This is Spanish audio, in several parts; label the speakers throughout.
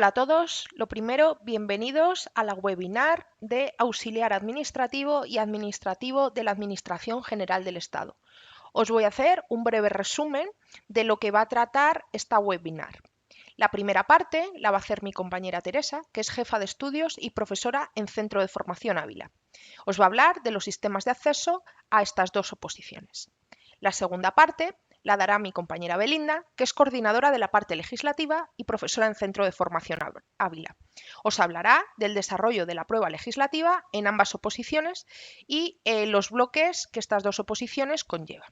Speaker 1: Hola a todos. Lo primero, bienvenidos a la webinar de Auxiliar Administrativo y Administrativo de la Administración General del Estado. Os voy a hacer un breve resumen de lo que va a tratar esta webinar. La primera parte la va a hacer mi compañera Teresa, que es jefa de estudios y profesora en Centro de Formación Ávila. Os va a hablar de los sistemas de acceso a estas dos oposiciones. La segunda parte la dará mi compañera Belinda, que es coordinadora de la parte legislativa y profesora en Centro de Formación Ávila. Os hablará del desarrollo de la prueba legislativa en ambas oposiciones y los bloques que estas dos oposiciones conllevan.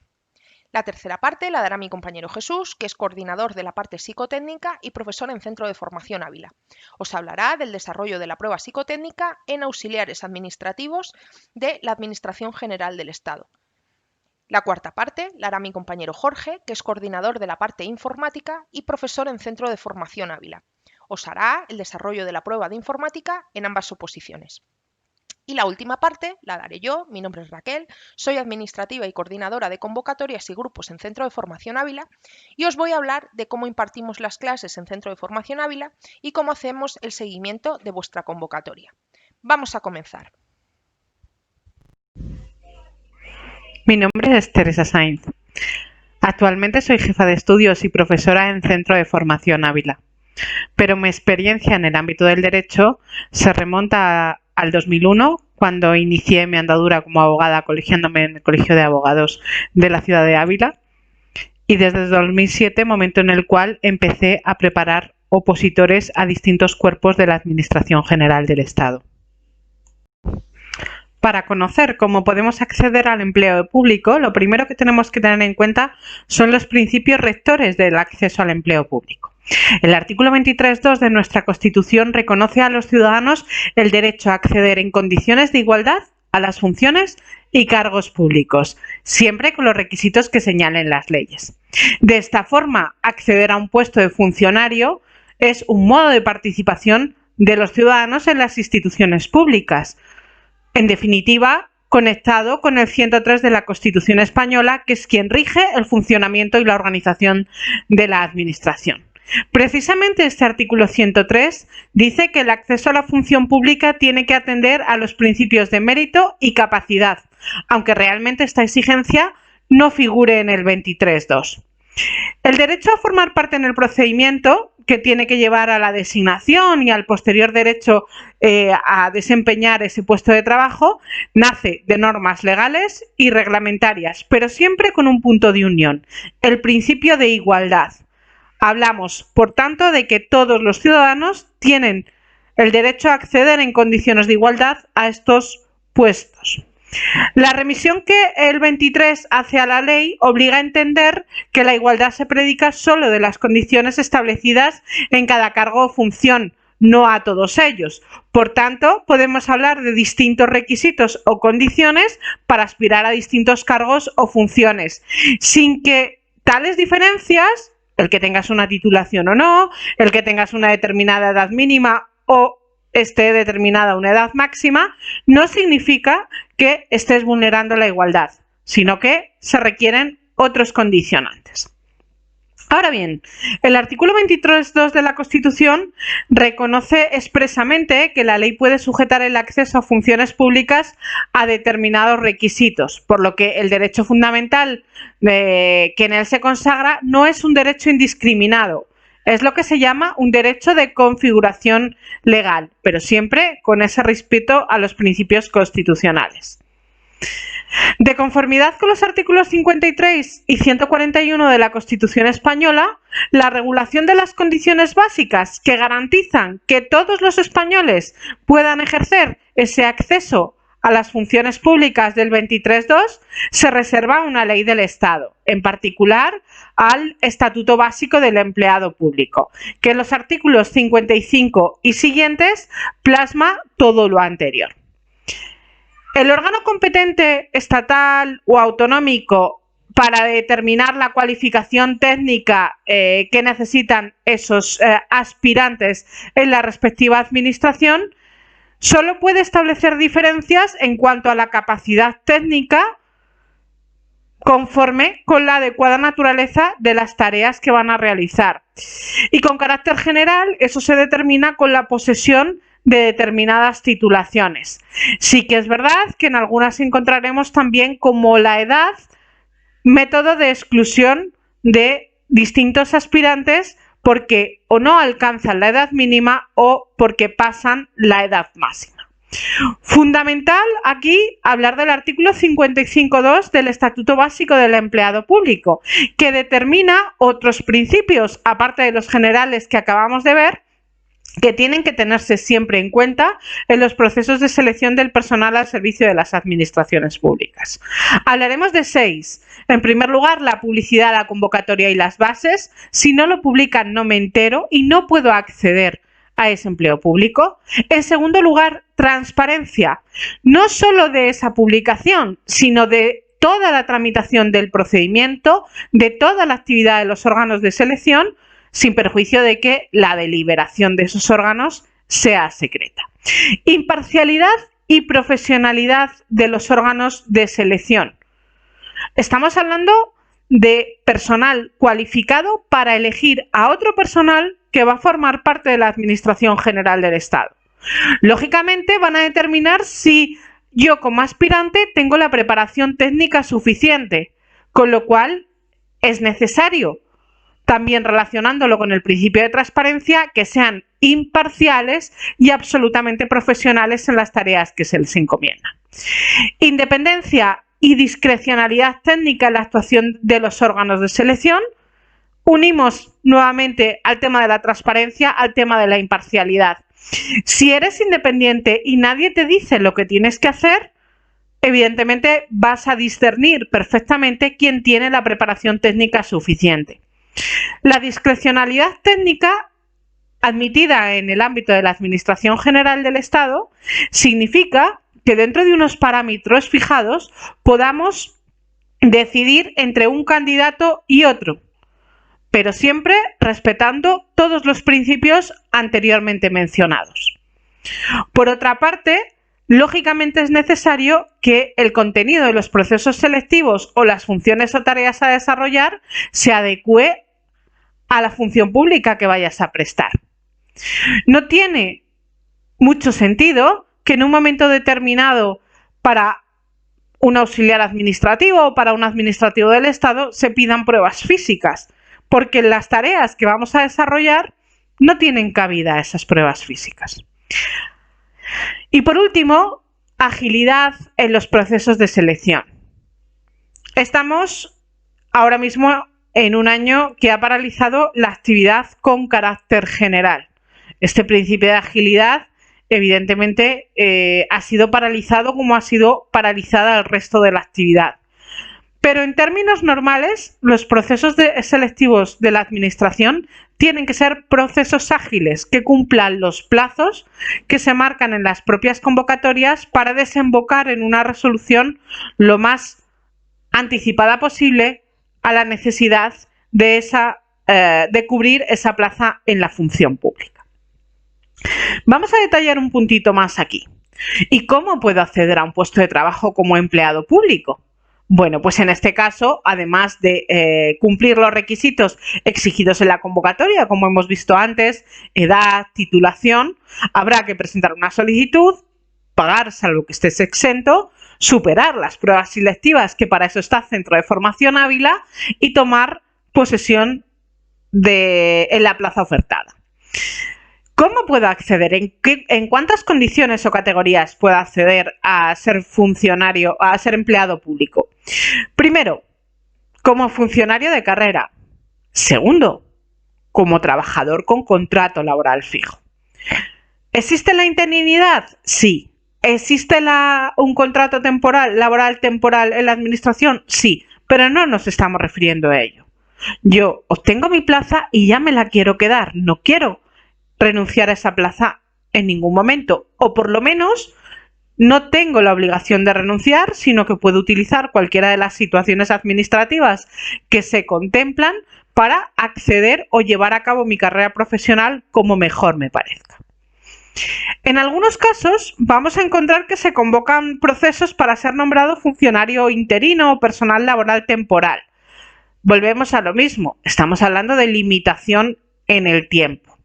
Speaker 1: La tercera parte la dará mi compañero Jesús, que es coordinador de la parte psicotécnica y profesor en Centro de Formación Ávila. Os hablará del desarrollo de la prueba psicotécnica en auxiliares administrativos de la Administración General del Estado. La cuarta parte la hará mi compañero Jorge, que es coordinador de la parte informática y profesor en Centro de Formación Ávila. Os hará el desarrollo de la prueba de informática en ambas oposiciones. Y la última parte la daré yo, mi nombre es Raquel, soy administrativa y coordinadora de convocatorias y grupos en Centro de Formación Ávila y os voy a hablar de cómo impartimos las clases en Centro de Formación Ávila y cómo hacemos el seguimiento de vuestra convocatoria. Vamos a comenzar.
Speaker 2: Mi nombre es Teresa Sainz. Actualmente soy jefa de estudios y profesora en Centro de Formación Ávila, pero mi experiencia en el ámbito del derecho se remonta al 2001, cuando inicié mi andadura como abogada colegiándome en el Colegio de Abogados de la ciudad de Ávila, y desde 2007, momento en el cual empecé a preparar opositores a distintos cuerpos de la Administración General del Estado. Para conocer cómo podemos acceder al empleo público, lo primero que tenemos que tener en cuenta son los principios rectores del acceso al empleo público. El artículo 23.2 de nuestra Constitución reconoce a los ciudadanos el derecho a acceder en condiciones de igualdad a las funciones y cargos públicos, siempre con los requisitos que señalen las leyes. De esta forma, acceder a un puesto de funcionario es un modo de participación de los ciudadanos en las instituciones públicas. En definitiva, conectado con el 103 de la Constitución española, que es quien rige el funcionamiento y la organización de la Administración. Precisamente este artículo 103 dice que el acceso a la función pública tiene que atender a los principios de mérito y capacidad, aunque realmente esta exigencia no figure en el 23.2. El derecho a formar parte en el procedimiento, que tiene que llevar a la designación y al posterior derecho a desempeñar ese puesto de trabajo, nace de normas legales y reglamentarias, pero siempre con un punto de unión, el principio de igualdad. Hablamos, por tanto, de que todos los ciudadanos tienen el derecho a acceder en condiciones de igualdad a estos puestos. La remisión que el 23 hace a la ley obliga a entender que la igualdad se predica solo de las condiciones establecidas en cada cargo o función, no a todos ellos. Por tanto, podemos hablar de distintos requisitos o condiciones para aspirar a distintos cargos o funciones, sin que tales diferencias, el que tengas una titulación o no, el que tengas una determinada edad mínima o esté determinada una edad máxima, no significa que estés vulnerando la igualdad, sino que se requieren otros condicionantes. Ahora bien, el artículo 23.2 de la Constitución reconoce expresamente que la ley puede sujetar el acceso a funciones públicas a determinados requisitos, por lo que el derecho fundamental que en él se consagra no es un derecho indiscriminado. Es lo que se llama un derecho de configuración legal, pero siempre con ese respeto a los principios constitucionales. De conformidad con los artículos 53 y 141 de la Constitución española, la regulación de las condiciones básicas que garantizan que todos los españoles puedan ejercer ese acceso a las funciones públicas del 23.2 se reserva a una ley del Estado, en particular al Estatuto Básico del Empleado Público, que en los artículos 55 y siguientes plasma todo lo anterior. El órgano competente estatal o autonómico para determinar la cualificación técnica que necesitan esos aspirantes en la respectiva administración solo puede establecer diferencias en cuanto a la capacidad técnica conforme con la adecuada naturaleza de las tareas que van a realizar. Y con carácter general, eso se determina con la posesión de determinadas titulaciones. Sí que es verdad que en algunas encontraremos también como la edad, método de exclusión de distintos aspirantes porque o no alcanzan la edad mínima o porque pasan la edad máxima. Fundamental aquí hablar del artículo 55.2 del Estatuto Básico del Empleado Público, que determina otros principios, aparte de los generales que acabamos de ver, que tienen que tenerse siempre en cuenta en los procesos de selección del personal al servicio de las administraciones públicas. Hablaremos de 6. En primer lugar, la publicidad, la convocatoria y las bases. Si no lo publican, no me entero y no puedo acceder a ese empleo público. En segundo lugar, transparencia, no solo de esa publicación, sino de toda la tramitación del procedimiento, de toda la actividad de los órganos de selección, sin perjuicio de que la deliberación de esos órganos sea secreta. Imparcialidad y profesionalidad de los órganos de selección. Estamos hablando de personal cualificado para elegir a otro personal que va a formar parte de la Administración General del Estado. Lógicamente van a determinar si yo como aspirante tengo la preparación técnica suficiente, con lo cual es necesario, también relacionándolo con el principio de transparencia, que sean imparciales y absolutamente profesionales en las tareas que se les encomiendan. Independencia y discrecionalidad técnica en la actuación de los órganos de selección. Unimos nuevamente al tema de la transparencia, al tema de la imparcialidad. Si eres independiente y nadie te dice lo que tienes que hacer, evidentemente vas a discernir perfectamente quién tiene la preparación técnica suficiente. La discrecionalidad técnica admitida en el ámbito de la Administración General del Estado significa que dentro de unos parámetros fijados podamos decidir entre un candidato y otro, pero siempre respetando todos los principios anteriormente mencionados. Por otra parte, lógicamente es necesario que el contenido de los procesos selectivos o las funciones o tareas a desarrollar se adecue a la función pública que vayas a prestar. No tiene mucho sentido que en un momento determinado para un auxiliar administrativo o para un administrativo del Estado se pidan pruebas físicas, porque en las tareas que vamos a desarrollar no tienen cabida esas pruebas físicas. Y por último, agilidad en los procesos de selección. Estamos ahora mismo en un año que ha paralizado la actividad con carácter general. Este principio de agilidad, evidentemente, ha sido paralizado como ha sido paralizada el resto de la actividad. Pero en términos normales, los procesos selectivos de la Administración tienen que ser procesos ágiles que cumplan los plazos que se marcan en las propias convocatorias para desembocar en una resolución lo más anticipada posible a la necesidad de cubrir esa plaza en la función pública. Vamos a detallar un puntito más aquí. ¿Y cómo puedo acceder a un puesto de trabajo como empleado público? Bueno, pues en este caso, además de cumplir los requisitos exigidos en la convocatoria, como hemos visto antes, edad, titulación, habrá que presentar una solicitud, pagar salvo que estés exento, superar las pruebas selectivas, que para eso está Centro de Formación Ávila, y tomar posesión en la plaza ofertada. ¿Cómo puedo acceder? ¿En cuántas condiciones o categorías puedo acceder a ser funcionario, a ser empleado público? Primero, como funcionario de carrera. Segundo, como trabajador con contrato laboral fijo. ¿Existe la interinidad? Sí. ¿Existe un contrato laboral temporal en la Administración? Sí, pero no nos estamos refiriendo a ello. Yo obtengo mi plaza y ya me la quiero quedar. No quiero renunciar a esa plaza en ningún momento, o por lo menos no tengo la obligación de renunciar, sino que puedo utilizar cualquiera de las situaciones administrativas que se contemplan para acceder o llevar a cabo mi carrera profesional como mejor me parezca. En algunos casos vamos a encontrar que se convocan procesos para ser nombrado funcionario interino o personal laboral temporal. Volvemos a lo mismo, estamos hablando de limitación en el tiempo.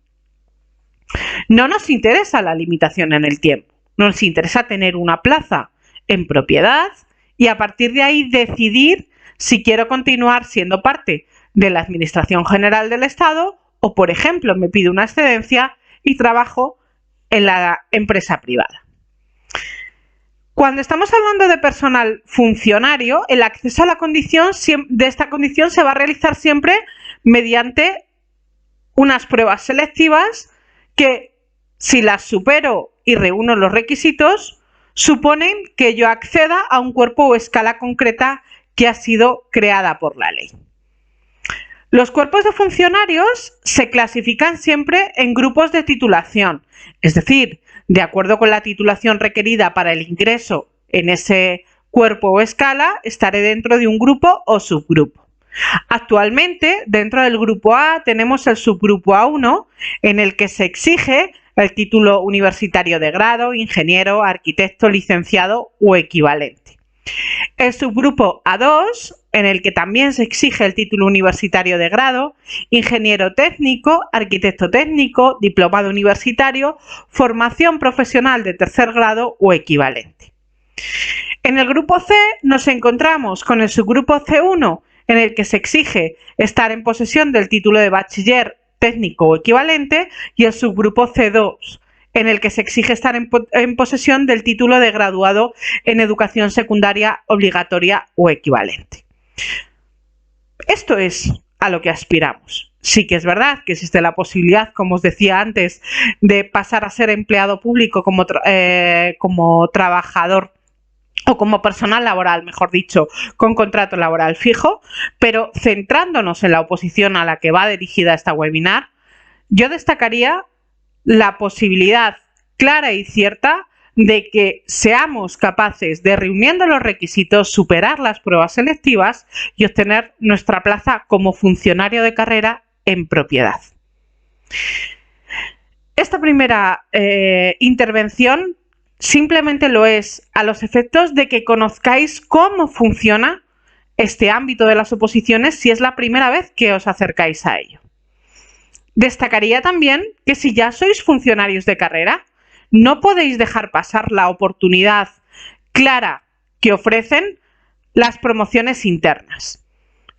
Speaker 2: No nos interesa la limitación en el tiempo, nos interesa tener una plaza en propiedad y a partir de ahí decidir si quiero continuar siendo parte de la Administración General del Estado o, por ejemplo, me pido una excedencia y trabajo en la empresa privada. Cuando estamos hablando de personal funcionario, el acceso a la condición de esta condición se va a realizar siempre mediante unas pruebas selectivas que, si las supero y reúno los requisitos, suponen que yo acceda a un cuerpo o escala concreta que ha sido creada por la ley. Los cuerpos de funcionarios se clasifican siempre en grupos de titulación, es decir, de acuerdo con la titulación requerida para el ingreso en ese cuerpo o escala, estaré dentro de un grupo o subgrupo. Actualmente, dentro del grupo A tenemos el subgrupo A1, en el que se exige el título universitario de grado, ingeniero, arquitecto, licenciado o equivalente. El subgrupo A2, en el que también se exige el título universitario de grado, ingeniero técnico, arquitecto técnico, diplomado universitario, formación profesional de tercer grado o equivalente. En el grupo C nos encontramos con el subgrupo C1, en el que se exige estar en posesión del título de bachiller técnico o equivalente, y el subgrupo C2, en el que se exige estar en posesión del título de graduado en educación secundaria obligatoria o equivalente. Esto es a lo que aspiramos. Sí que es verdad que existe la posibilidad, como os decía antes, de pasar a ser empleado público como trabajador o como personal laboral, mejor dicho, con contrato laboral fijo, pero centrándonos en la oposición a la que va dirigida esta webinar, yo destacaría la posibilidad clara y cierta de que seamos capaces de, reuniendo los requisitos, superar las pruebas selectivas y obtener nuestra plaza como funcionario de carrera en propiedad. Esta primera intervención simplemente lo es a los efectos de que conozcáis cómo funciona este ámbito de las oposiciones si es la primera vez que os acercáis a ello. Destacaría también que si ya sois funcionarios de carrera, no podéis dejar pasar la oportunidad clara que ofrecen las promociones internas.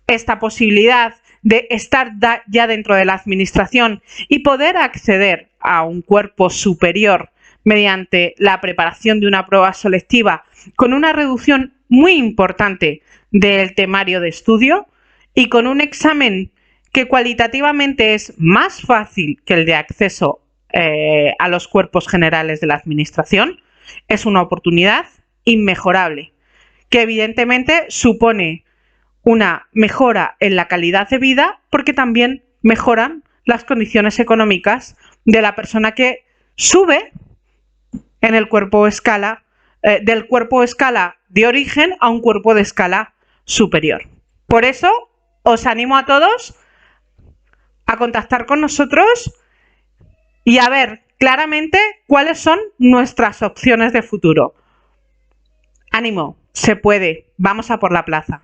Speaker 2: Esta posibilidad de estar ya dentro de la administración y poder acceder a un cuerpo superior mediante la preparación de una prueba selectiva con una reducción muy importante del temario de estudio y con un examen que cualitativamente es más fácil que el de acceso a los cuerpos generales de la administración, es una oportunidad inmejorable, que evidentemente supone una mejora en la calidad de vida porque también mejoran las condiciones económicas de la persona que sube en el cuerpo o escala, del cuerpo o escala de origen a un cuerpo de escala superior. Por eso os animo a todos a contactar con nosotros y a ver claramente cuáles son nuestras opciones de futuro. Ánimo, se puede, vamos a por la plaza.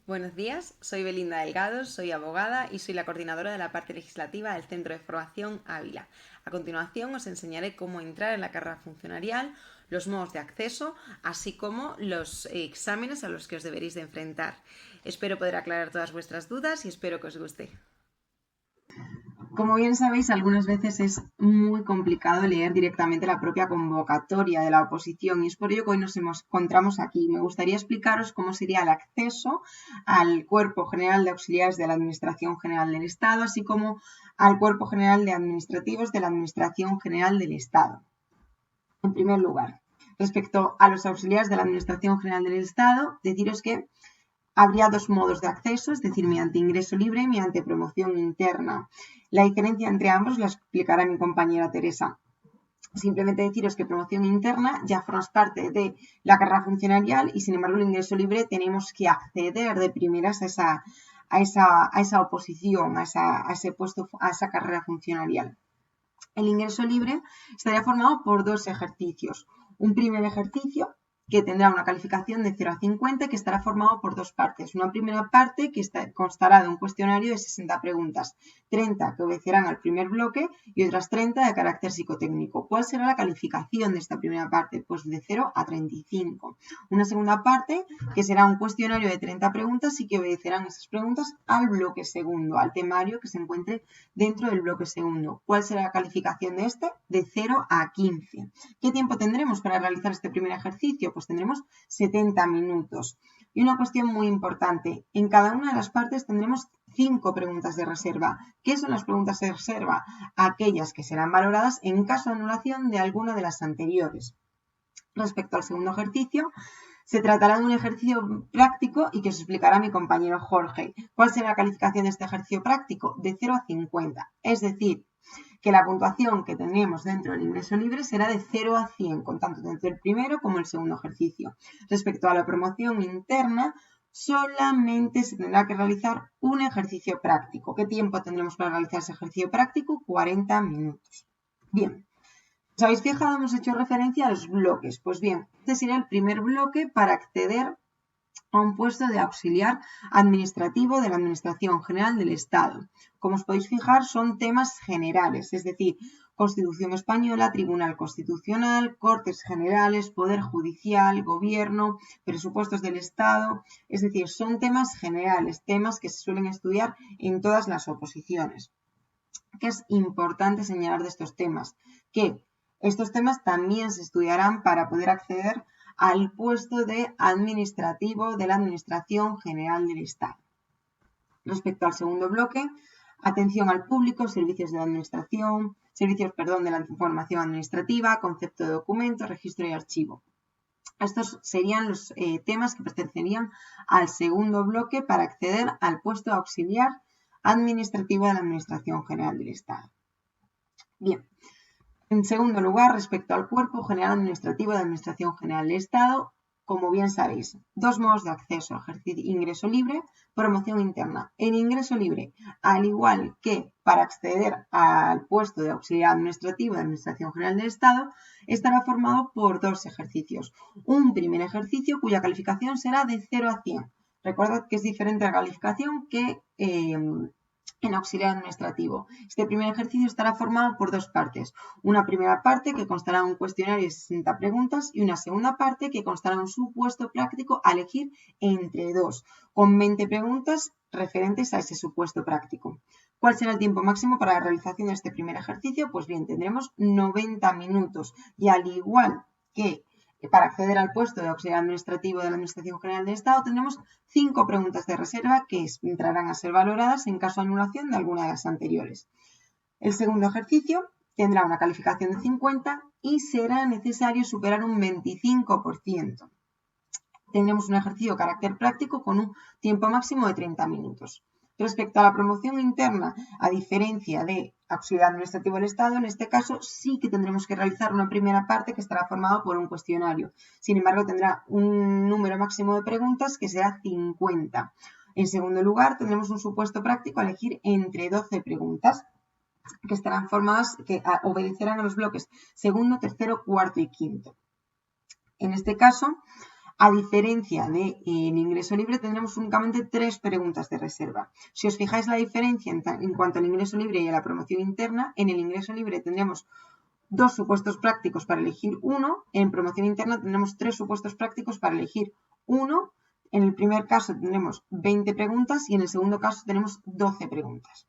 Speaker 3: Buenos días, soy Belinda Delgado, soy abogada y soy la coordinadora de la parte legislativa del Centro de Formación Ávila. A continuación os enseñaré cómo entrar en la carrera funcionarial, los modos de acceso, así como los exámenes a los que os deberéis de enfrentar. Espero poder aclarar todas vuestras dudas y espero que os guste.
Speaker 4: Como bien sabéis, algunas veces es muy complicado leer directamente la propia convocatoria de la oposición y es por ello que hoy nos encontramos aquí. Me gustaría explicaros cómo sería el acceso al Cuerpo General de Auxiliares de la Administración General del Estado, así como al Cuerpo General de Administrativos de la Administración General del Estado. En primer lugar, respecto a los auxiliares de la Administración General del Estado, deciros que habría dos modos de acceso, es decir, mediante ingreso libre y mediante promoción interna. La diferencia entre ambos la explicará mi compañera Teresa. Simplemente deciros que promoción interna ya formas parte de la carrera funcionarial y, sin embargo, el ingreso libre tenemos que acceder de primeras a esa oposición, a ese puesto, a esa carrera funcionarial. El ingreso libre estaría formado por dos ejercicios. Un primer ejercicio que tendrá una calificación de 0 a 50 y que estará formado por dos partes. Una primera parte que constará de un cuestionario de 60 preguntas, 30 que obedecerán al primer bloque y otras 30 de carácter psicotécnico. ¿Cuál será la calificación de esta primera parte? Pues de 0 a 35. Una segunda parte que será un cuestionario de 30 preguntas y que obedecerán esas preguntas al bloque segundo, al temario que se encuentre dentro del bloque segundo. ¿Cuál será la calificación de este? De 0 a 15. ¿Qué tiempo tendremos para realizar este primer ejercicio? Pues tendremos 70 minutos. Y una cuestión muy importante, en cada una de las partes tendremos 5 preguntas de reserva. ¿Qué son las preguntas de reserva? Aquellas que serán valoradas en caso de anulación de alguna de las anteriores. Respecto al segundo ejercicio, se tratará de un ejercicio práctico y que os explicará mi compañero Jorge. ¿Cuál será la calificación de este ejercicio práctico? De 0 a 50. Es decir, que la puntuación que tenemos dentro del ingreso libre será de 0 a 100, con tanto dentro del primero como el segundo ejercicio. Respecto a la promoción interna, solamente se tendrá que realizar un ejercicio práctico. ¿Qué tiempo tendremos para realizar ese ejercicio práctico? 40 minutos. Bien. ¿Os habéis fijado? Hemos hecho referencia a los bloques. Pues bien, este sería el primer bloque para acceder a un puesto de auxiliar administrativo de la Administración General del Estado. Como os podéis fijar, son temas generales, es decir, Constitución Española, Tribunal Constitucional, Cortes Generales, Poder Judicial, Gobierno, Presupuestos del Estado, es decir, son temas generales, temas que se suelen estudiar en todas las oposiciones. ¿Qué es importante señalar de estos temas? Que estos temas también se estudiarán para poder acceder al puesto de administrativo de la Administración General del Estado. Respecto al segundo bloque, atención al público, servicios de la información administrativa, concepto de documento, registro y archivo. Estos serían los temas que pertenecerían al segundo bloque para acceder al puesto de auxiliar administrativo de la Administración General del Estado. Bien. En segundo lugar, respecto al Cuerpo General Administrativo de la Administración General del Estado, como bien sabéis, dos modos de acceso: ingreso libre, promoción interna. En ingreso libre, al igual que para acceder al puesto de auxiliar administrativo de la Administración General del Estado, estará formado por dos ejercicios. Un primer ejercicio cuya calificación será de 0 a 100. Recordad que es diferente la calificación que en auxiliar administrativo. Este primer ejercicio estará formado por dos partes. Una primera parte que constará de un cuestionario de 60 preguntas y una segunda parte que constará de un supuesto práctico a elegir entre dos, con 20 preguntas referentes a ese supuesto práctico. ¿Cuál será el tiempo máximo para la realización de este primer ejercicio? Pues bien, tendremos 90 minutos y al igual que para acceder al puesto de auxiliar administrativo de la Administración General del Estado tendremos 5 preguntas de reserva que entrarán a ser valoradas en caso de anulación de alguna de las anteriores. El segundo ejercicio tendrá una calificación de 50 y será necesario superar un 25%. Tendremos un ejercicio de carácter práctico con un tiempo máximo de 30 minutos. Respecto a la promoción interna, a diferencia de auxiliar administrativo del Estado, en este caso sí que tendremos que realizar una primera parte que estará formada por un cuestionario. Sin embargo, tendrá un número máximo de preguntas que será 50. En segundo lugar, tendremos un supuesto práctico a elegir entre 12 preguntas que estarán formadas, que obedecerán a los bloques segundo, tercero, cuarto y quinto. En este caso, a diferencia del ingreso libre, tendremos únicamente 3 preguntas de reserva. Si os fijáis la diferencia en cuanto al ingreso libre y a la promoción interna, en el ingreso libre tendremos 2 supuestos prácticos para elegir uno, en promoción interna tendremos 3 supuestos prácticos para elegir uno. En el primer caso tendremos 20 preguntas y en el segundo caso tenemos 12 preguntas.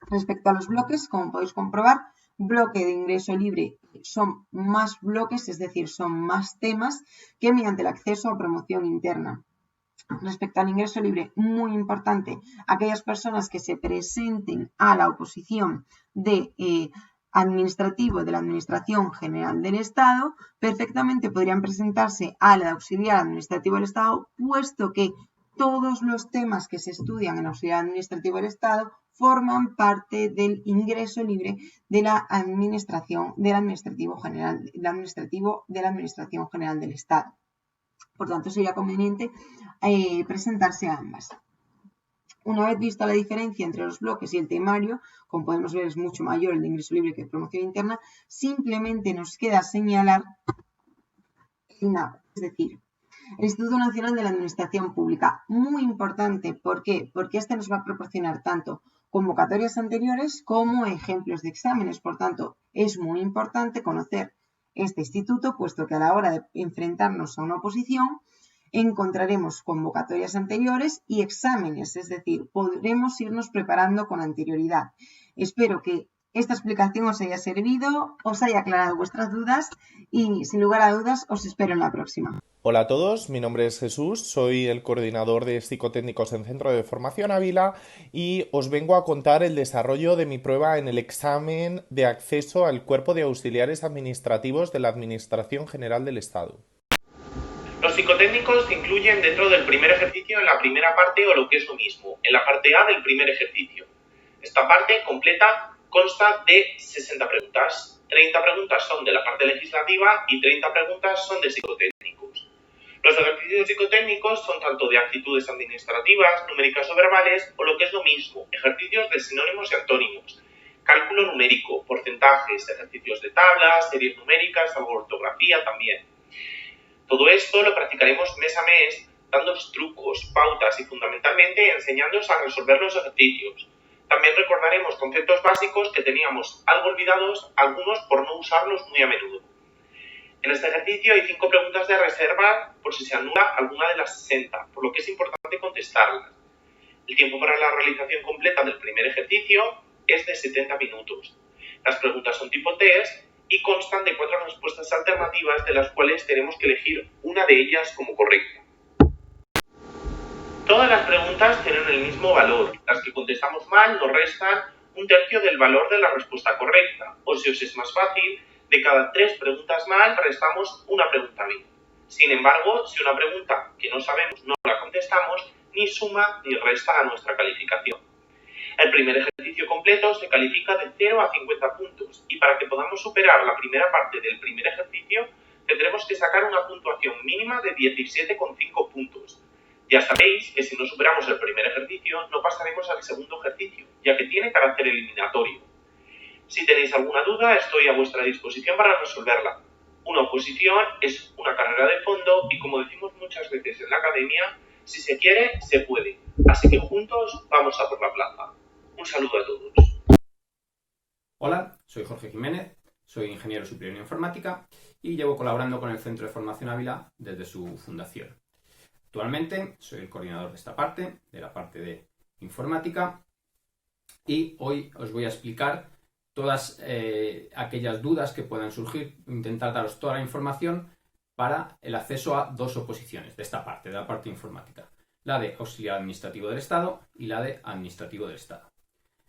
Speaker 4: Respecto a los bloques, como podéis comprobar, bloque de ingreso libre son más bloques, es decir, son más temas que mediante el acceso a promoción interna. Respecto al ingreso libre, muy importante, aquellas personas que se presenten a la oposición de administrativo de la Administración General del Estado, perfectamente podrían presentarse a la de auxiliar administrativo del Estado, puesto que todos los temas que se estudian en auxiliar administrativo del Estado forman parte del ingreso libre de la Administración del Administrativo General, de la Administración General del Estado. Por tanto, sería conveniente presentarse a ambas. Una vez vista la diferencia entre los bloques y el temario, como podemos ver es mucho mayor el de ingreso libre que de promoción interna, simplemente nos queda señalar el INAP, es decir, el Instituto Nacional de la Administración Pública. Muy importante, ¿por qué? Porque este nos va a proporcionar tanto convocatorias anteriores como ejemplos de exámenes. Por tanto, es muy importante conocer este instituto, puesto que a la hora de enfrentarnos a una oposición encontraremos convocatorias anteriores y exámenes, es decir, podremos irnos preparando con anterioridad. Espero que esta explicación os haya servido, os haya aclarado vuestras dudas y, sin lugar a dudas, os espero en la próxima.
Speaker 5: Hola a todos, mi nombre es Jesús, soy el coordinador de psicotécnicos en Centro de Formación Ávila y os vengo a contar el desarrollo de mi prueba en el examen de acceso al Cuerpo de Auxiliares Administrativos de la Administración General del Estado. Los psicotécnicos se incluyen dentro del primer ejercicio en la primera parte o lo que es lo mismo, en la parte A del primer ejercicio. Esta parte completa consta de 60 preguntas. 30 preguntas son de la parte legislativa y 30 preguntas son de psicotécnicos. Los ejercicios psicotécnicos son tanto de actitudes administrativas, numéricas o verbales, o lo que es lo mismo, ejercicios de sinónimos y antónimos, cálculo numérico, porcentajes, ejercicios de tablas, series numéricas, algo de ortografía también. Todo esto lo practicaremos mes a mes, dándoos trucos, pautas y fundamentalmente enseñándoos a resolver los ejercicios. También recordaremos conceptos básicos que teníamos algo olvidados, algunos por no usarlos muy a menudo. En este ejercicio hay 5 preguntas de reserva por si se anula alguna de las 60, por lo que es importante contestarlas. El tiempo para la realización completa del primer ejercicio es de 70 minutos. Las preguntas son tipo test y constan de 4 respuestas alternativas, de las cuales tenemos que elegir una de ellas como correcta. Todas las preguntas tienen el mismo valor. Las que contestamos mal nos restan un tercio del valor de la respuesta correcta. O si os es más fácil, de cada 3 preguntas mal restamos una pregunta bien. Sin embargo, si una pregunta que no sabemos no la contestamos, ni suma ni resta a nuestra calificación. El primer ejercicio completo se califica de 0 a 50 puntos y para que podamos superar la primera parte del primer ejercicio tendremos que sacar una puntuación mínima de 17,5 puntos. Ya sabéis que si no superamos el primer ejercicio no pasaremos al segundo ejercicio, ya que tiene carácter eliminatorio. Si tenéis alguna duda, estoy a vuestra disposición para resolverla. Una oposición es una carrera de fondo y, como decimos muchas veces en la academia, si se quiere, se puede. Así que juntos vamos a por la plaza. Un saludo a todos.
Speaker 6: Hola, soy Jorge Jiménez, soy ingeniero superior en informática y llevo colaborando con el Centro de Formación Ávila desde su fundación. Actualmente soy el coordinador de esta parte, de la parte de informática, y hoy os voy a explicar todas aquellas dudas que puedan surgir, intentar daros toda la información para el acceso a 2 oposiciones de esta parte, de la parte informática, la de auxiliar administrativo del Estado y la de administrativo del Estado.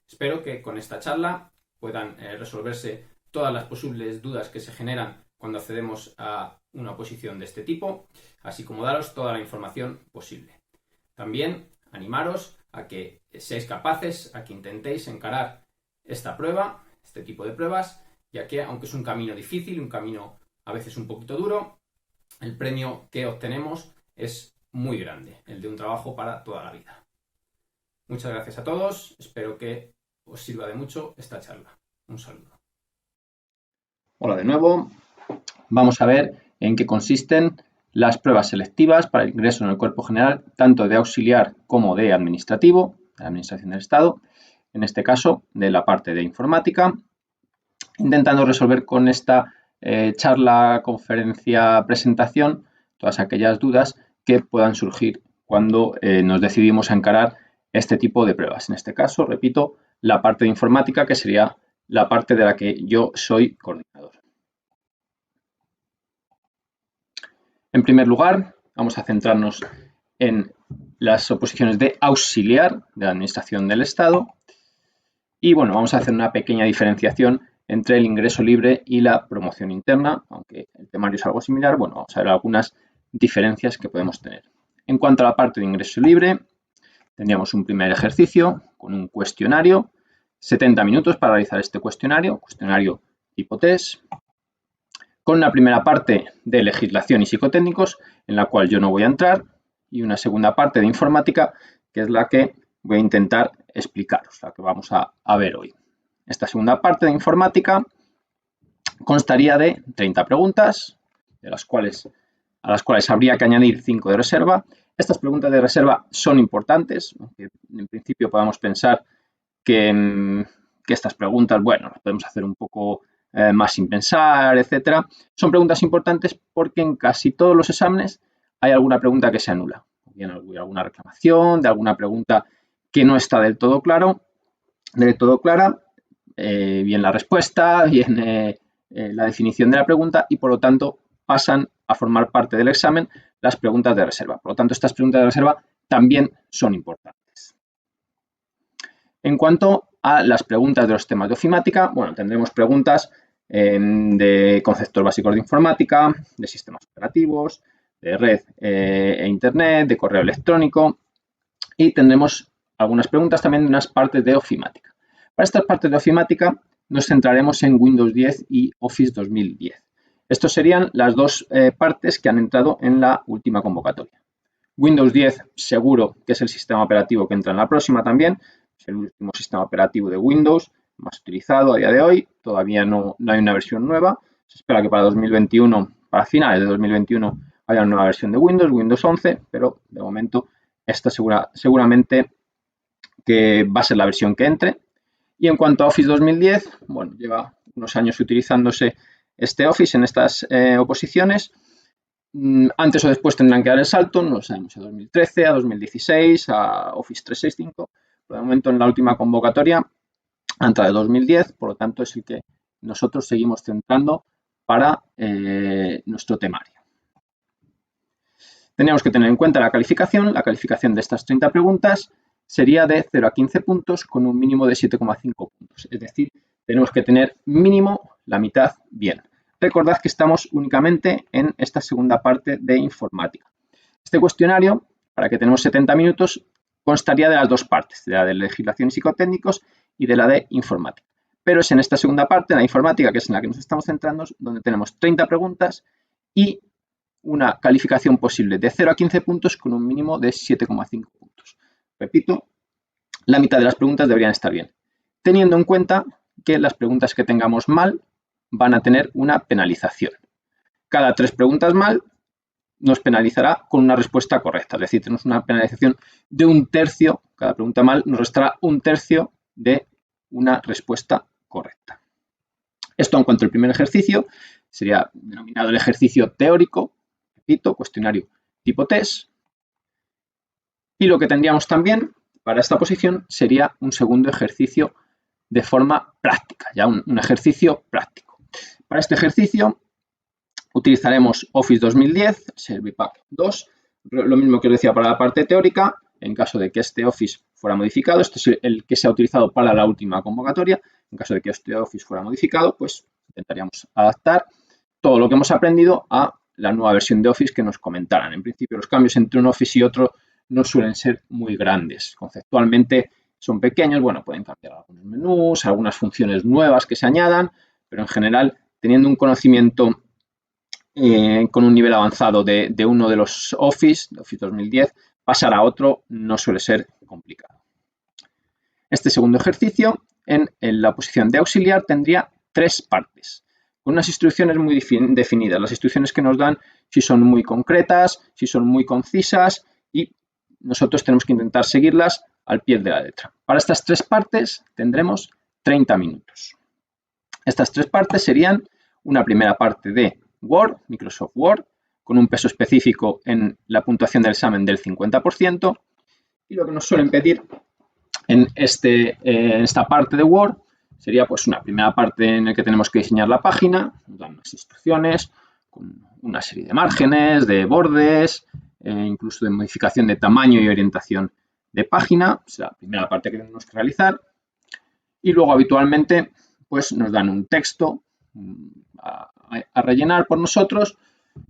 Speaker 6: Espero que con esta charla puedan resolverse todas las posibles dudas que se generan cuando accedemos a una oposición de este tipo, así como daros toda la información posible. También animaros a que seáis capaces, a que intentéis encarar esta prueba, este tipo de pruebas, ya que aunque es un camino difícil, un camino a veces un poquito duro, el premio que obtenemos es muy grande, el de un trabajo para toda la vida. Muchas gracias a todos, espero que os sirva de mucho esta charla. Un saludo.
Speaker 7: Hola de nuevo. Vamos a ver en qué consisten las pruebas selectivas para el ingreso en el cuerpo general, tanto de auxiliar como de administrativo, de la Administración del Estado, en este caso de la parte de informática, intentando resolver con esta charla, conferencia, presentación, todas aquellas dudas que puedan surgir cuando nos decidimos a encarar este tipo de pruebas. En este caso, repito, la parte de informática, que sería la parte de la que yo soy coordinador. En primer lugar, vamos a centrarnos en las oposiciones de auxiliar de la Administración del Estado y bueno, vamos a hacer una pequeña diferenciación entre el ingreso libre y la promoción interna, aunque el temario es algo similar. Bueno, vamos a ver algunas diferencias que podemos tener. En cuanto a la parte de ingreso libre, tendríamos un primer ejercicio con un cuestionario, 70 minutos para realizar este cuestionario tipo test, con una primera parte de legislación y psicotécnicos, en la cual yo no voy a entrar, y una segunda parte de informática, que es la que voy a intentar explicaros la que vamos a ver hoy. Esta segunda parte de informática constaría de 30 preguntas, a las cuales habría que añadir 5 de reserva. Estas preguntas de reserva son importantes, aunque en principio podamos pensar que estas preguntas, bueno, las podemos hacer un poco más sin pensar, etcétera. Son preguntas importantes porque en casi todos los exámenes hay alguna pregunta que se anula. Bien, alguna reclamación, de alguna pregunta que no está del todo clara, bien la respuesta, bien la definición de la pregunta y por lo tanto pasan a formar parte del examen las preguntas de reserva. Por lo tanto, estas preguntas de reserva también son importantes. En cuanto a las preguntas de los temas de ofimática, bueno, tendremos preguntas de conceptos básicos de informática, de sistemas operativos, de red e internet, de correo electrónico y tendremos algunas preguntas también de unas partes de ofimática. Para estas partes de ofimática nos centraremos en Windows 10 y Office 2010. Estos serían las dos partes que han entrado en la última convocatoria. Windows 10 seguro que es el sistema operativo que entra en la próxima también. Es el último sistema operativo de Windows más utilizado a día de hoy. Todavía no hay una versión nueva. Se espera que para 2021, para finales de 2021, haya una nueva versión de Windows, Windows 11, pero de momento esta seguramente que va a ser la versión que entre. Y en cuanto a Office 2010, bueno, lleva unos años utilizándose este Office en estas oposiciones. Antes o después tendrán que dar el salto, no lo sabemos, a 2013, a 2016, a Office 365. Por el momento, en la última convocatoria, ha entrado de 2010, por lo tanto, es el que nosotros seguimos centrando para nuestro temario. Tenemos que tener en cuenta la calificación. La calificación de estas 30 preguntas sería de 0 a 15 puntos con un mínimo de 7,5 puntos. Es decir, tenemos que tener mínimo la mitad bien. Recordad que estamos únicamente en esta segunda parte de informática. Este cuestionario, para que tenemos 70 minutos, constaría de las dos partes, de la de legislación y psicotécnicos y de la de informática. Pero es en esta segunda parte, la informática, que es en la que nos estamos centrando, donde tenemos 30 preguntas y una calificación posible de 0 a 15 puntos con un mínimo de 7,5 puntos. Repito, la mitad de las preguntas deberían estar bien, teniendo en cuenta que las preguntas que tengamos mal van a tener una penalización. Cada 3 preguntas mal nos penalizará con una respuesta correcta, es decir, tenemos una penalización de 1/3, cada pregunta mal nos restará 1/3 de una respuesta correcta. Esto en cuanto al primer ejercicio, sería denominado el ejercicio teórico, repito, cuestionario tipo test. Y lo que tendríamos también para esta posición sería un segundo ejercicio de forma práctica, ya un ejercicio práctico. Para este ejercicio utilizaremos Office 2010, Servipack 2, lo mismo que os decía para la parte teórica, en caso de que este Office fuera modificado, este es el que se ha utilizado para la última convocatoria, en caso de que este Office fuera modificado, pues intentaríamos adaptar todo lo que hemos aprendido a la nueva versión de Office que nos comentaran. En principio, los cambios entre un Office y otro no suelen ser muy grandes. Conceptualmente son pequeños, bueno, pueden cambiar algunos menús, algunas funciones nuevas que se añadan, pero en general, teniendo un conocimiento con un nivel avanzado de uno de los Office, de Office 2010, pasar a otro no suele ser complicado. Este segundo ejercicio, en la posición de auxiliar, tendría 3 partes, con unas instrucciones muy definidas. Las instrucciones que nos dan si son muy concretas, si son muy concisas y nosotros tenemos que intentar seguirlas al pie de la letra. Para estas 3 partes tendremos 30 minutos. Estas 3 partes serían una primera parte de Word, Microsoft Word, con un peso específico en la puntuación del examen del 50%. Y lo que nos suelen pedir en esta parte de Word sería pues una primera parte en la que tenemos que diseñar la página, nos dan unas instrucciones con una serie de márgenes, de bordes, incluso de modificación de tamaño y orientación de página. Es la primera parte que tenemos que realizar. Y luego habitualmente pues nos dan un texto a rellenar por nosotros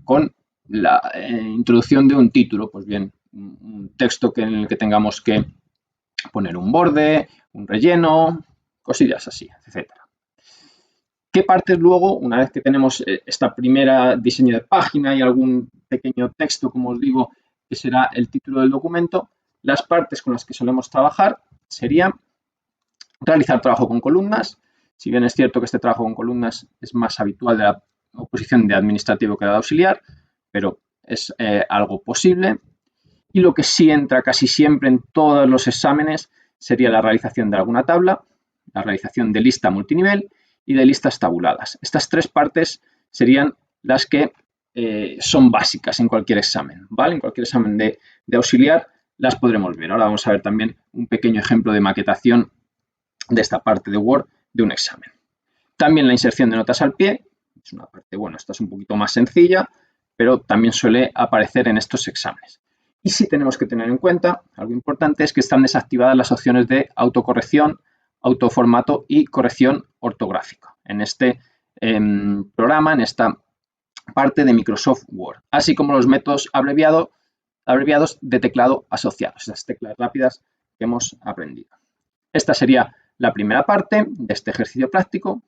Speaker 7: con la introducción de un título, pues bien, un texto en el que tengamos que poner un borde, un relleno, cosillas así, etc. ¿Qué partes luego, una vez que tenemos esta primera diseño de página y algún pequeño texto, como os digo, que será el título del documento, las partes con las que solemos trabajar serían realizar trabajo con columnas. Si bien es cierto que este trabajo con columnas es más habitual de la oposición de administrativo que de auxiliar, pero es algo posible. Y lo que sí entra casi siempre en todos los exámenes sería la realización de alguna tabla, la realización de lista multinivel y de listas tabuladas. Estas tres partes serían las que son básicas en cualquier examen, ¿vale? En cualquier examen de auxiliar las podremos ver. Ahora vamos a ver también un pequeño ejemplo de maquetación de esta parte de Word de un examen. También la inserción de notas al pie, es una parte, bueno, esta es un poquito más sencilla, pero también suele aparecer en estos exámenes. Y sí tenemos que tener en cuenta, algo importante, es que están desactivadas las opciones de autocorrección, autoformato y corrección ortográfica en este programa, en esta parte de Microsoft Word, así como los métodos abreviados de teclado asociados, esas teclas rápidas que hemos aprendido. Esta sería la primera parte de este ejercicio práctico.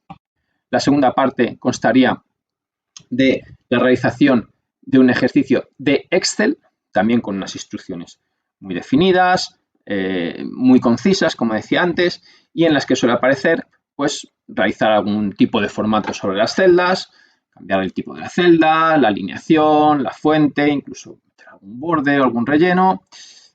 Speaker 7: La segunda parte constaría de la realización de un ejercicio de Excel, también con unas instrucciones muy definidas, muy concisas, como decía antes, y en las que suele aparecer, pues, realizar algún tipo de formato sobre las celdas, cambiar el tipo de la celda, la alineación, la fuente, incluso meter algún borde o algún relleno,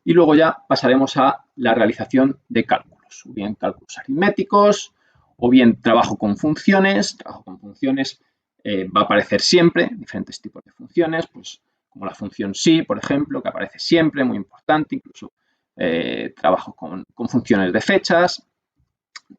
Speaker 7: y luego ya pasaremos a la realización de cálculos, o bien cálculos aritméticos, o bien trabajo con funciones. Trabajo con funciones va a aparecer siempre, diferentes tipos de funciones, pues como la función sí, por ejemplo, que aparece siempre, muy importante, incluso trabajo con funciones de fechas.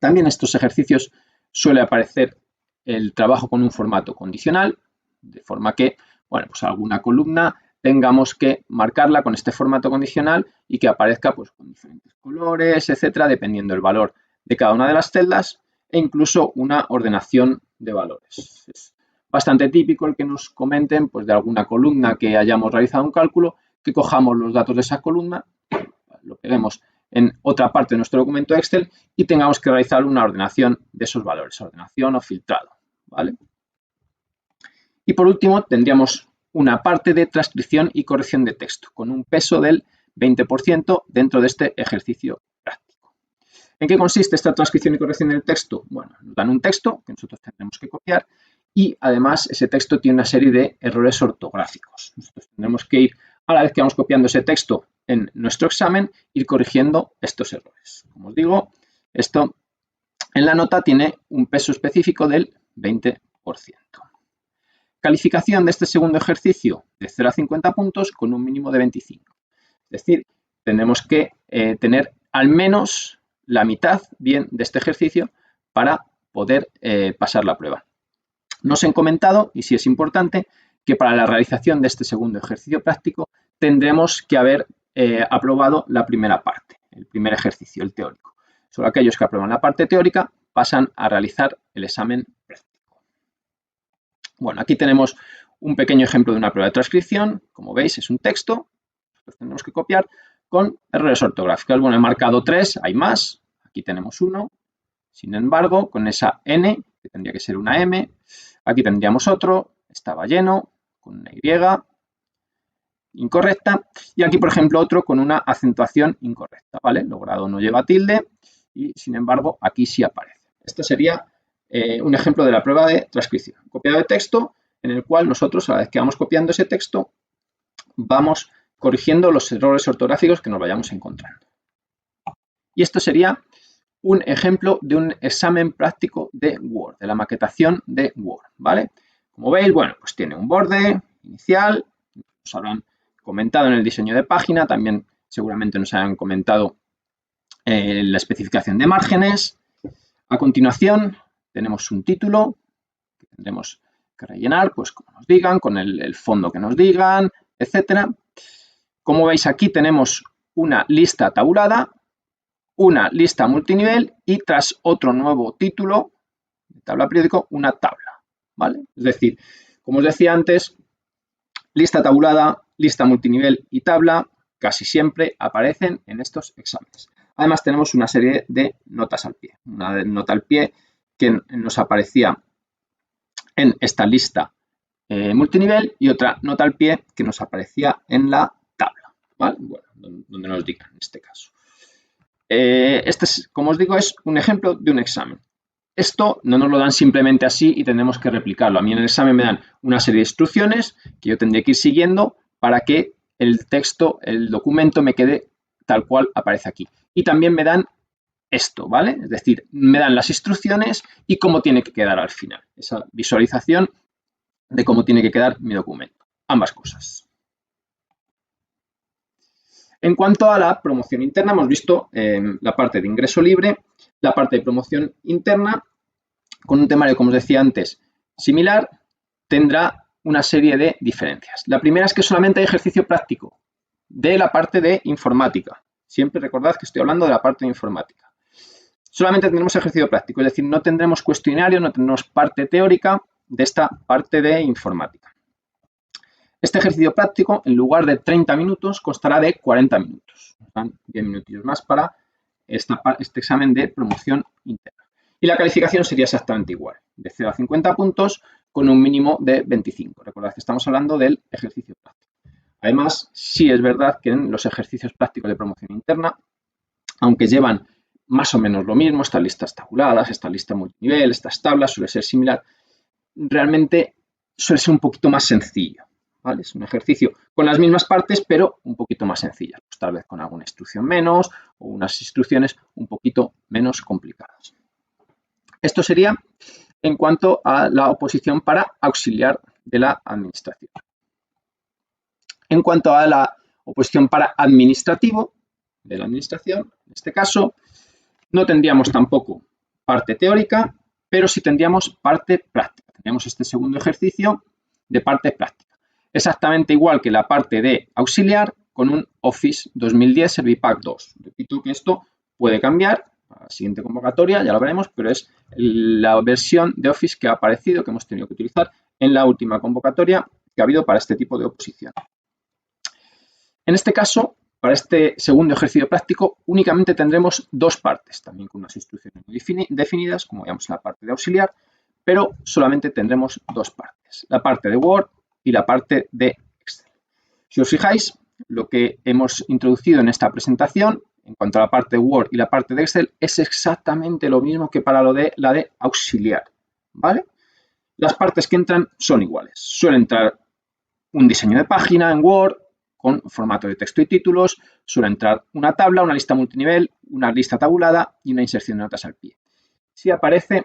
Speaker 7: También estos ejercicios suele aparecer el trabajo con un formato condicional, de forma que, bueno, pues alguna columna tengamos que marcarla con este formato condicional y que aparezca, pues, con diferentes colores, etcétera, dependiendo del valor de cada una de las celdas, e incluso una ordenación de valores. Es bastante típico el que nos comenten, pues, de alguna columna que hayamos realizado un cálculo, que cojamos los datos de esa columna, lo peguemos en otra parte de nuestro documento Excel y tengamos que realizar una ordenación de esos valores, ordenación o filtrado, ¿vale? Y por último tendríamos una parte de transcripción y corrección de texto con un peso del 20% dentro de este ejercicio práctico. ¿En qué consiste esta transcripción y corrección del texto? Bueno, nos dan un texto que nosotros tendremos que copiar y además ese texto tiene una serie de errores ortográficos. Nosotros tendremos que ir, a la vez que vamos copiando ese texto en nuestro examen, ir corrigiendo estos errores. Como os digo, esto en la nota tiene un peso específico del 20%. Calificación de este segundo ejercicio de 0 a 50 puntos con un mínimo de 25. Es decir, tendremos que tener al menos la mitad bien de este ejercicio para poder pasar la prueba. Nos han comentado, y sí es importante, que para la realización de este segundo ejercicio práctico tendremos que haber aprobado la primera parte, el primer ejercicio, el teórico. Solo aquellos que aprueban la parte teórica pasan a realizar el examen práctico. Bueno, aquí tenemos un pequeño ejemplo de una prueba de transcripción. Como veis, es un texto. Nosotros tendremos que copiar con errores ortográficos. Bueno, he marcado 3, hay más. Aquí tenemos 1. Sin embargo, con esa N, que tendría que ser una M, aquí tendríamos otro. Estaba lleno, con una Y incorrecta. Y aquí, por ejemplo, otro con una acentuación incorrecta, ¿vale? Logrado no lleva tilde y, sin embargo, aquí sí aparece. Esto sería un ejemplo de la prueba de transcripción. Copiado de texto, en el cual nosotros, a la vez que vamos copiando ese texto, vamos corrigiendo los errores ortográficos que nos vayamos encontrando. Y esto sería un ejemplo de un examen práctico de Word, de la maquetación de Word, ¿vale? Como veis, bueno, pues tiene un borde inicial, nos habrán comentado en el diseño de página, también seguramente nos habrán comentado la especificación de márgenes. A continuación tenemos un título que tendremos que rellenar, pues como nos digan, con el fondo que nos digan, etcétera. Como veis, aquí tenemos una lista tabulada, una lista multinivel y tras otro nuevo título de tabla periódico, una tabla, ¿vale? Es decir, como os decía antes, lista tabulada, lista multinivel y tabla casi siempre aparecen en estos exámenes. Además, tenemos una serie de notas al pie. Una nota al pie que nos aparecía en esta lista multinivel y otra nota al pie que nos aparecía en la tabla, ¿vale? Bueno, donde nos digan en este caso. Este, como os digo, es un ejemplo de un examen. Esto no nos lo dan simplemente así y tendremos que replicarlo. A mí en el examen me dan una serie de instrucciones que yo tendría que ir siguiendo para que el texto, el documento me quede tal cual aparece aquí. Y también me dan esto, ¿vale? Es decir, me dan las instrucciones y cómo tiene que quedar al final. Esa visualización de cómo tiene que quedar mi documento. Ambas cosas. En cuanto a la promoción interna, hemos visto la parte de ingreso libre, la parte de promoción interna, con un temario, como os decía antes, similar, tendrá una serie de diferencias. La primera es que solamente hay ejercicio práctico de la parte de informática. Siempre recordad que estoy hablando de la parte de informática. Solamente tendremos ejercicio práctico, es decir, no tendremos cuestionario, no tendremos parte teórica de esta parte de informática. Este ejercicio práctico, en lugar de 30 minutos, constará de 40 minutos. Están 10 minutillos más para este examen de promoción interna. Y la calificación sería exactamente igual, de 0 a 50 puntos con un mínimo de 25. Recordad que estamos hablando del ejercicio práctico. Además, sí es verdad que en los ejercicios prácticos de promoción interna, aunque llevan más o menos lo mismo, estas listas tabuladas, esta lista multinivel, estas tablas, suele ser similar, realmente suele ser un poquito más sencillo. ¿Vale? Es un ejercicio con las mismas partes, pero un poquito más sencillas, pues tal vez con alguna instrucción menos o unas instrucciones un poquito menos complicadas. Esto sería en cuanto a la oposición para auxiliar de la administración. En cuanto a la oposición para administrativo de la administración, en este caso, no tendríamos tampoco parte teórica, pero sí tendríamos parte práctica. Tendríamos este segundo ejercicio de parte práctica. Exactamente igual que la parte de auxiliar con un Office 2010 Servipack 2. Repito que esto puede cambiar para la siguiente convocatoria, ya lo veremos, pero es la versión de Office que ha aparecido, que hemos tenido que utilizar en la última convocatoria que ha habido para este tipo de oposición. En este caso, para este segundo ejercicio práctico, únicamente tendremos dos partes, también con unas instrucciones muy definidas, como veíamos en la parte de auxiliar, pero solamente tendremos dos partes, la parte de Word y la parte de Excel. Si os fijáis, lo que hemos introducido en esta presentación, en cuanto a la parte de Word y la parte de Excel, es exactamente lo mismo que para la de auxiliar, ¿vale? Las partes que entran son iguales. Suele entrar un diseño de página en Word con formato de texto y títulos, suele entrar una tabla, una lista multinivel, una lista tabulada y una inserción de notas al pie. Si aparece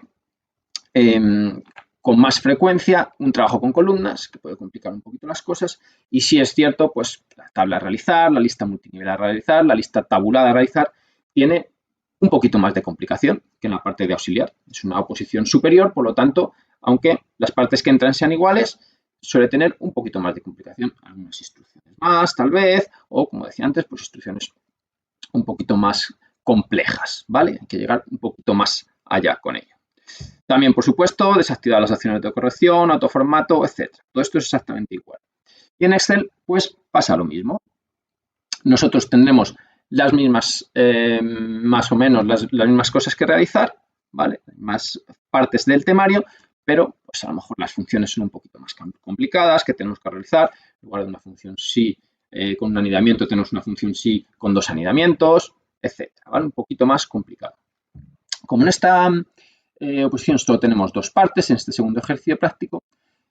Speaker 7: con más frecuencia un trabajo con columnas, que puede complicar un poquito las cosas, y si es cierto, pues la tabla a realizar, la lista multinivel a realizar, la lista tabulada a realizar, tiene un poquito más de complicación que en la parte de auxiliar. Es una oposición superior, por lo tanto, aunque las partes que entran sean iguales, suele tener un poquito más de complicación. Algunas instrucciones más, tal vez, o como decía antes, pues instrucciones un poquito más complejas, ¿vale? Hay que llegar un poquito más allá con ello. También, por supuesto, desactivar las acciones de corrección, autoformato, etc. Todo esto es exactamente igual. Y en Excel, pues pasa lo mismo. Nosotros tendremos las mismas, más o menos, las mismas cosas que realizar, ¿vale? Más partes del temario, pero pues a lo mejor las funciones son un poquito más complicadas que tenemos que realizar. En lugar de una función sí con un anidamiento, tenemos una función sí con dos anidamientos, etc. ¿Vale? Un poquito más complicado. Como en esta oposición solo tenemos dos partes, en este segundo ejercicio práctico,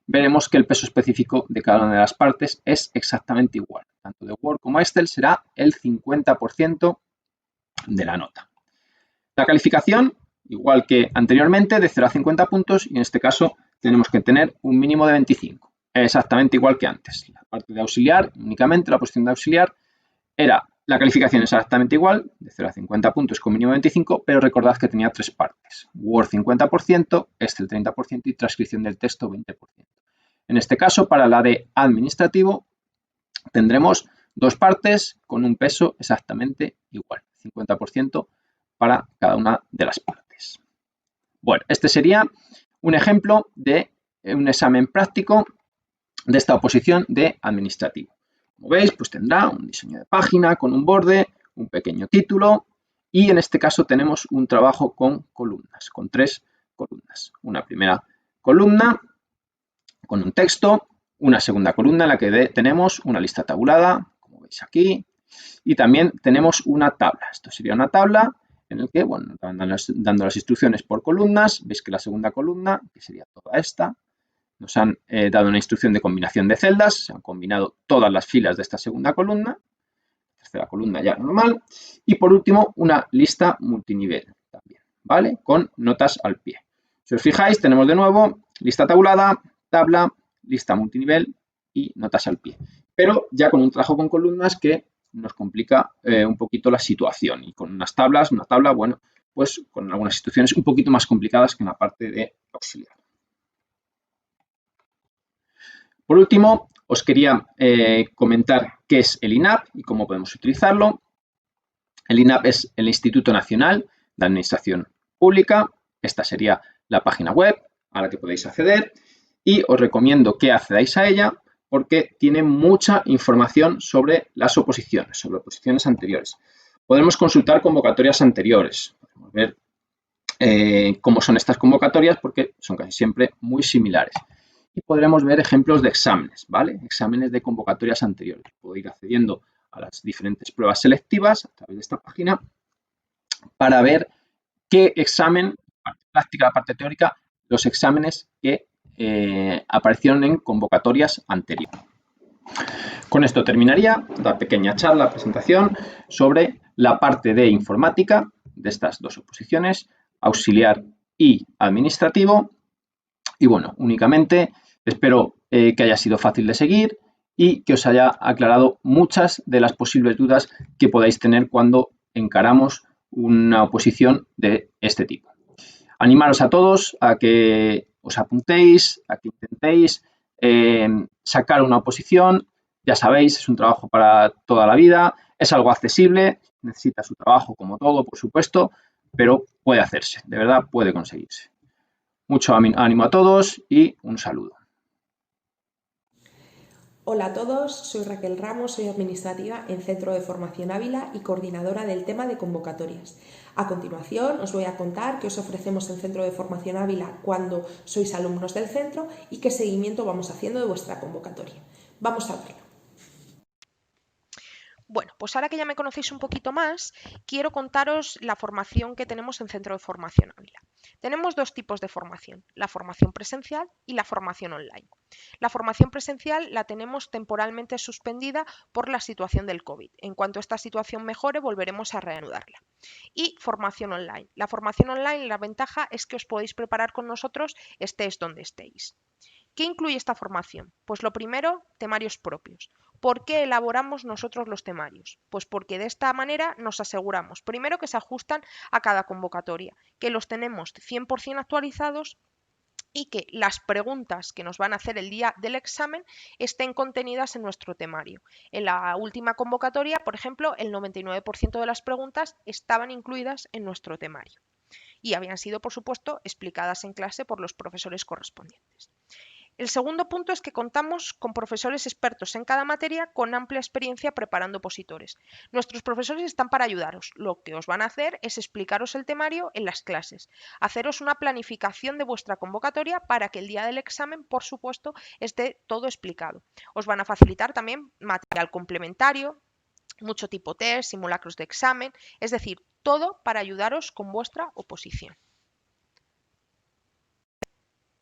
Speaker 7: veremos que el peso específico de cada una de las partes es exactamente igual. Tanto de Word como Excel será el 50% de la nota. La calificación, igual que anteriormente, de 0 a 50 puntos, y en este caso tenemos que tener un mínimo de 25. Exactamente igual que antes. La parte de auxiliar, únicamente la posición de auxiliar, era la calificación exactamente igual, de 0 a 50 puntos con mínimo de 25, pero recordad que tenía tres partes. Word 50%, Excel 30% y transcripción del texto 20%. En este caso, para la de administrativo, tendremos dos partes con un peso exactamente igual, 50% para cada una de las partes. Bueno, este sería un ejemplo de un examen práctico de esta oposición de administrativo. Como veis, pues tendrá un diseño de página con un borde, un pequeño título y en este caso tenemos un trabajo con columnas, con tres columnas. Una primera columna con un texto, una segunda columna en la que tenemos una lista tabulada, como veis aquí, Y también tenemos una tabla. Esto sería una tabla en la que, bueno, van dando las instrucciones por columnas. Veis que la segunda columna, que sería toda esta, nos han dado una instrucción de combinación de celdas. Se han combinado todas las filas de esta segunda columna. Tercera columna ya normal. Y por último, una lista multinivel también, ¿vale? Con notas al pie. Si os fijáis, tenemos de nuevo lista tabulada, tabla, lista multinivel y notas al pie. Pero ya con un trabajo con columnas que nos complica un poquito la situación. Y con unas tablas, una tabla, bueno, pues con algunas situaciones un poquito más complicadas que en la parte de auxiliar. Por último, os quería comentar qué es el INAP y cómo podemos utilizarlo. El INAP es el Instituto Nacional de Administración Pública. Esta sería la página web a la que podéis acceder y os recomiendo que accedáis a ella porque tiene mucha información sobre las oposiciones, sobre oposiciones anteriores. Podemos consultar convocatorias anteriores, podemos ver cómo son estas convocatorias porque son casi siempre muy similares. Y podremos ver ejemplos de exámenes, ¿vale? Exámenes de convocatorias anteriores. Puedo ir accediendo a las diferentes pruebas selectivas a través de esta página para ver qué examen, la parte práctica, la parte teórica, los exámenes que aparecieron en convocatorias anteriores. Con esto terminaría la pequeña charla, presentación sobre la parte de informática de estas dos oposiciones, auxiliar y administrativo. Y bueno, únicamente espero que haya sido fácil de seguir y que os haya aclarado muchas de las posibles dudas que podáis tener cuando encaramos una oposición de este tipo. Animaros a todos a que os apuntéis, a que intentéis sacar una oposición. Ya sabéis, es un trabajo para toda la vida, es algo accesible, necesita su trabajo como todo, por supuesto, pero puede hacerse, de verdad puede conseguirse. Mucho ánimo a todos y un saludo.
Speaker 8: Hola a todos, soy Raquel Ramos, soy administrativa en Centro de Formación Ávila y coordinadora del tema de convocatorias. A continuación os voy a contar qué os ofrecemos en Centro de Formación Ávila cuando sois alumnos del centro y qué seguimiento vamos haciendo de vuestra convocatoria. Vamos a verlo.
Speaker 1: Bueno, pues ahora que ya me conocéis un poquito más, quiero contaros la formación que tenemos en Centro de Formación Ávila. Tenemos dos tipos de formación, la formación presencial y la formación online. La formación presencial la tenemos temporalmente suspendida por la situación del COVID. En cuanto esta situación mejore, volveremos a reanudarla. Y formación online. La formación online, la ventaja es que os podéis preparar con nosotros estéis donde estéis. ¿Qué incluye esta formación? Pues lo primero, temarios propios. ¿Por qué elaboramos nosotros los temarios? Pues porque de esta manera nos aseguramos, primero, que se ajustan a cada convocatoria, que los tenemos 100% actualizados y que las preguntas que nos van a hacer el día del examen estén contenidas en nuestro temario. En la última convocatoria, por ejemplo, el 99% de las preguntas estaban incluidas en nuestro temario y habían sido, por supuesto, explicadas en clase por los profesores correspondientes. El segundo punto es que contamos con profesores expertos en cada materia con amplia experiencia preparando opositores. Nuestros profesores están para ayudaros. Lo que os van a hacer es explicaros el temario en las clases, haceros una planificación de vuestra convocatoria para que el día del examen, por supuesto, esté todo explicado. Os van a facilitar también material complementario, mucho tipo test, simulacros de examen, es decir, todo para ayudaros con vuestra oposición.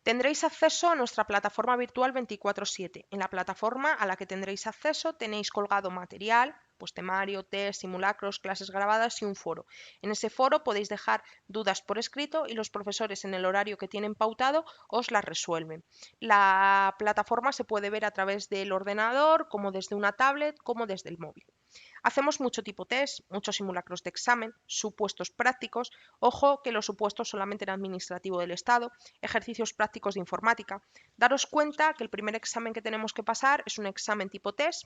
Speaker 1: Tendréis acceso a nuestra plataforma virtual 24/7. En la plataforma a la que tendréis acceso tenéis colgado material, pues temario, test, simulacros, clases grabadas y un foro. En ese foro podéis dejar dudas por escrito y los profesores en el horario que tienen pautado os las resuelven. La plataforma se puede ver a través del ordenador, como desde una tablet, como desde el móvil. Hacemos mucho tipo test, muchos simulacros de examen, supuestos prácticos, ojo que los supuestos solamente en administrativo del Estado, ejercicios prácticos de informática. Daros cuenta que el primer examen que tenemos que pasar es un examen tipo test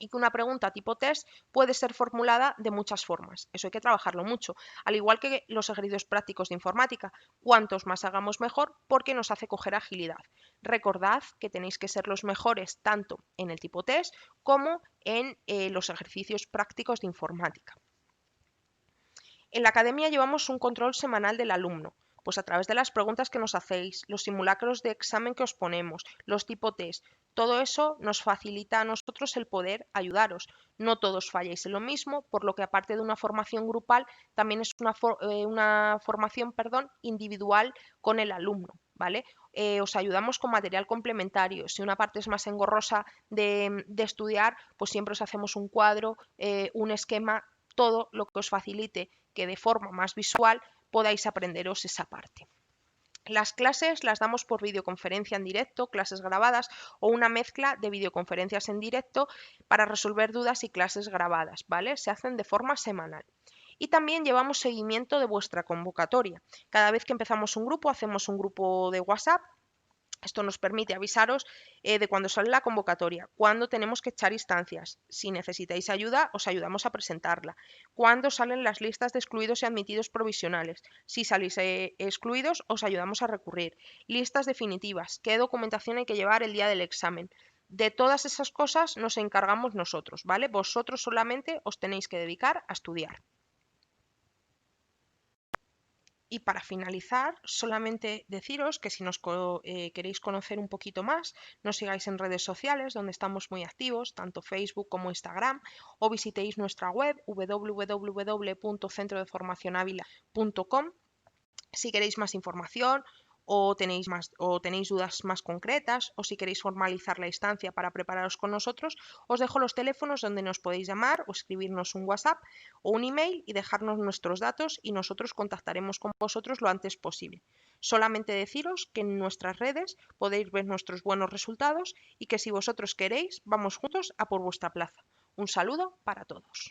Speaker 1: y que una pregunta tipo test puede ser formulada de muchas formas. Eso hay que trabajarlo mucho, al igual que los ejercicios prácticos de informática. Cuantos más hagamos mejor porque nos hace coger agilidad. Recordad que tenéis que ser los mejores tanto en el tipo test como en los ejercicios prácticos de informática. En la academia llevamos un control semanal del alumno. Pues a través de las preguntas que nos hacéis, los simulacros de examen que os ponemos, los tipo test. Todo eso nos facilita a nosotros el poder ayudaros. No todos falláis en lo mismo, por lo que aparte de una formación grupal, también es una formación, individual con el alumno, ¿vale? Os ayudamos con material complementario. Si una parte es más engorrosa de estudiar, pues siempre os hacemos un cuadro, un esquema, todo lo que os facilite que de forma más visual podáis aprenderos esa parte. Las clases las damos por videoconferencia en directo, clases grabadas o una mezcla de videoconferencias en directo para resolver dudas y clases grabadas, ¿vale? Se hacen de forma semanal. Y también llevamos seguimiento de vuestra convocatoria. Cada vez que empezamos un grupo, hacemos un grupo de WhatsApp. Esto nos permite avisaros de cuándo sale la convocatoria, cuándo tenemos que echar instancias. Si necesitáis ayuda, os ayudamos a presentarla. Cuándo salen las listas de excluidos y admitidos provisionales. Si salís excluidos, os ayudamos a recurrir. Listas definitivas. ¿Qué documentación hay que llevar el día del examen? De todas esas cosas nos encargamos nosotros, ¿vale? Vosotros solamente os tenéis que dedicar a estudiar. Y para finalizar, solamente deciros que si nos queréis conocer un poquito más, nos sigáis en redes sociales donde estamos muy activos, tanto Facebook como Instagram, o visitéis nuestra web www.centrodeformacionavila.com si queréis más información o tenéis dudas más concretas o si queréis formalizar la instancia para prepararos con nosotros, os dejo los teléfonos donde nos podéis llamar o escribirnos un WhatsApp o un email y dejarnos nuestros datos y nosotros contactaremos con vosotros lo antes posible. Solamente deciros que en nuestras redes podéis ver nuestros buenos resultados y que si vosotros queréis, vamos juntos a por vuestra plaza. Un saludo para todos.